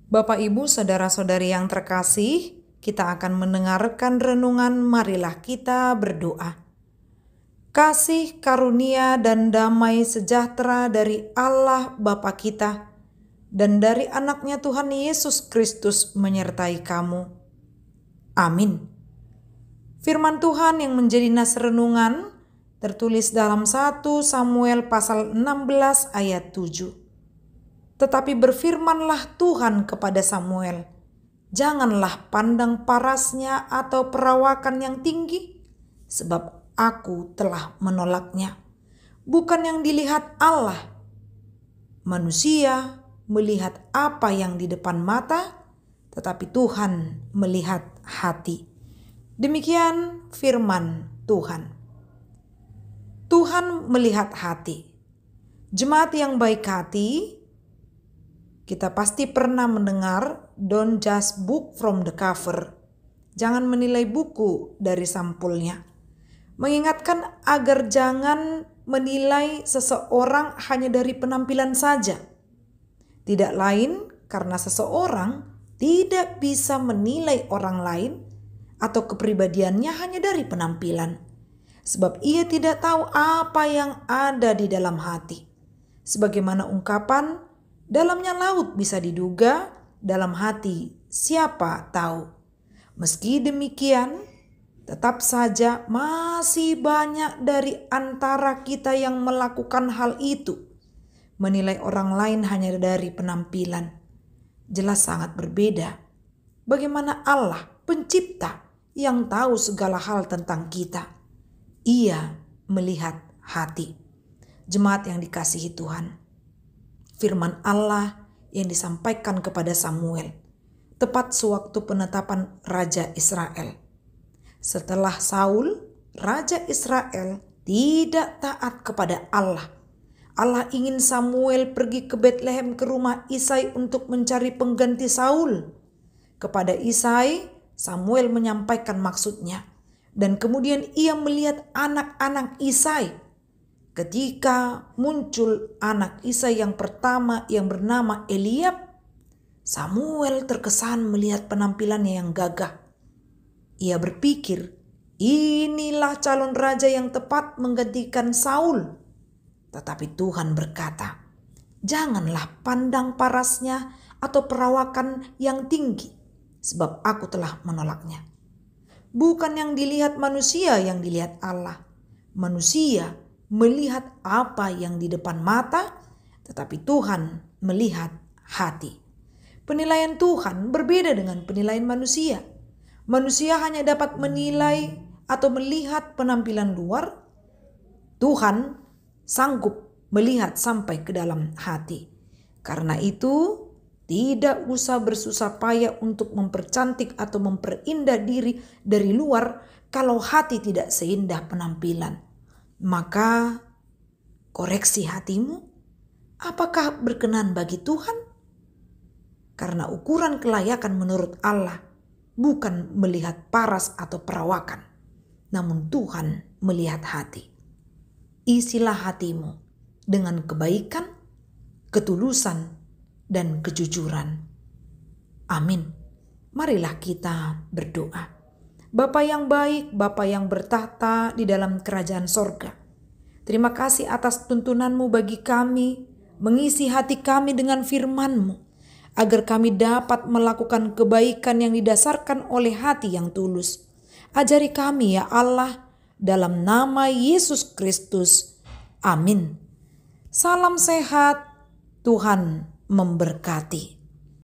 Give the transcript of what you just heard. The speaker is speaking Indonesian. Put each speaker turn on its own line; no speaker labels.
Bapak, Ibu, saudara-saudari yang terkasih, kita akan mendengarkan renungan. Marilah kita berdoa. Kasih karunia dan damai sejahtera dari Allah Bapa kita dan dari anaknya Tuhan Yesus Kristus menyertai kamu. Amin. Firman Tuhan yang menjadi nas renungan tertulis dalam 1 Samuel pasal 16 ayat 7. Tetapi berfirmanlah Tuhan kepada Samuel, janganlah pandang parasnya atau perawakan yang tinggi, sebab aku telah menolaknya. Bukan yang dilihat Allah. Manusia melihat apa yang di depan mata, tetapi Tuhan melihat hati. Demikian firman Tuhan. Tuhan melihat hati. Jemaat yang baik hati, kita pasti pernah mendengar don't just book from the cover. Jangan menilai buku dari sampulnya. Mengingatkan agar jangan menilai seseorang hanya dari penampilan saja. Tidak lain karena seseorang tidak bisa menilai orang lain atau kepribadiannya hanya dari penampilan. Sebab ia tidak tahu apa yang ada di dalam hati. Sebagaimana ungkapan, dalamnya laut bisa diduga, dalam hati siapa tahu. Meski demikian, tetap saja masih banyak dari antara kita yang melakukan hal itu. Menilai orang lain hanya dari penampilan. Jelas sangat berbeda. Bagaimana Allah, pencipta, yang tahu segala hal tentang kita. Ia melihat hati. Jemaat yang dikasihi Tuhan. Firman Allah yang disampaikan kepada Samuel tepat sewaktu penetapan Raja Israel. Setelah Saul, Raja Israel tidak taat kepada Allah. Allah ingin Samuel pergi ke Betlehem ke rumah Isai untuk mencari pengganti Saul. Kepada Isai, Samuel menyampaikan maksudnya. Dan kemudian ia melihat anak-anak Isai. Ketika muncul anak Isai yang pertama yang bernama Eliab, Samuel terkesan melihat penampilannya yang gagah. Ia berpikir, inilah calon raja yang tepat menggantikan Saul. Tetapi Tuhan berkata, janganlah pandang parasnya atau perawakan yang tinggi, sebab aku telah menolaknya. Bukan yang dilihat manusia yang dilihat Allah. Manusia melihat apa yang di depan mata, tetapi Tuhan melihat hati. Penilaian Tuhan berbeda dengan penilaian manusia. Manusia hanya dapat menilai atau melihat penampilan luar. Tuhan sanggup melihat sampai ke dalam hati. Karena itu, tidak usah bersusah payah untuk mempercantik atau memperindah diri dari luar kalau hati tidak seindah penampilan. Maka koreksi hatimu, apakah berkenan bagi Tuhan? Karena ukuran kelayakan menurut Allah bukan melihat paras atau perawakan, namun Tuhan melihat hati. Isilah hatimu dengan kebaikan, ketulusan, dan kejujuran. Amin. Marilah kita berdoa. Bapa yang baik, Bapa yang bertahta di dalam kerajaan sorga. Terima kasih atas tuntunanmu bagi kami, mengisi hati kami dengan firman-Mu, agar kami dapat melakukan kebaikan yang didasarkan oleh hati yang tulus. Ajari kami ya Allah, dalam nama Yesus Kristus. Amin. Salam sehat, Tuhan memberkati.